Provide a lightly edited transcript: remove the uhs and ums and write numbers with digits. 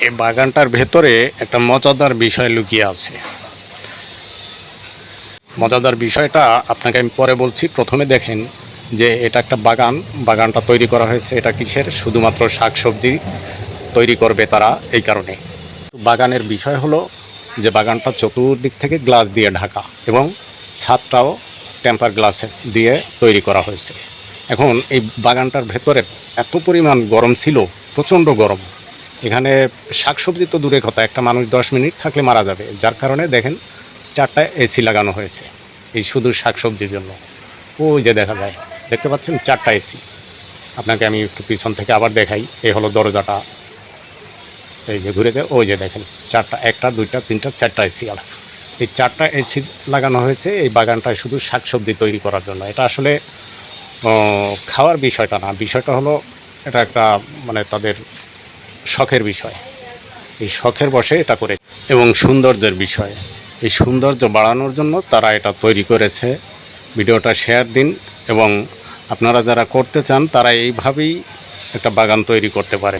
এই বাগানটার ভেতরে একটা মজাদার বিষয় লুকিয়ে আছে। মজাদার বিষয়টা আপনাকে আমি পরে বলছি। প্রথমে দেখেন যে এটা একটা বাগান, বাগানটা তৈরি করা হয়েছে এটা কিসের? শুধুমাত্র শাকসবজি তৈরি করবে তারা, এই কারণে। বাগানের বিষয় হলো যে বাগানটা চতুর্দিক থেকে গ্লাস দিয়ে ঢাকা এবং ছাদটাও টেম্পার গ্লাস দিয়ে তৈরি করা হয়েছে। এখন এই বাগানটার ভেতরে এত পরিমাণ গরম ছিল, প্রচণ্ড গরম। এখানে শাকসবজি তো দূরে কথা, একটা মানুষ 10 মিনিট থাকলে মারা যাবে। যার কারণে দেখেন 4টা এসি লাগানো হয়েছে এই শুধু শাকসবজির জন্য। ওই যে দেখা যায়, দেখতে পাচ্ছেন 4টা এসি। আপনাকে আমি একটু পিছন থেকে আবার দেখাই। এই হলো দরজাটা, এই যে ঘুরে যায়, ওই যে দেখেন 4টা, 1টা 2টা 3টা 4টা এসি আলা। এই 4টা এসি লাগানো হয়েছে এই বাগানটায় শুধু শাকসবজি তৈরি করার জন্য। এটা আসলে খাওয়ার বিষয়টা না, বিষয়টা হলো এটা একটা মানে তাদের শখের বিষয়। এই শখের বশে এটা করে এবং সৌন্দর্যের বিষয়। এই সৌন্দর্য বাড়ানোর জন্য তারা এটা তৈরি করেছে। ভিডিওটা শেয়ার দিন এবং আপনারা যারা করতে চান তারা এইভাবেই একটা বাগান তৈরি করতে পারে।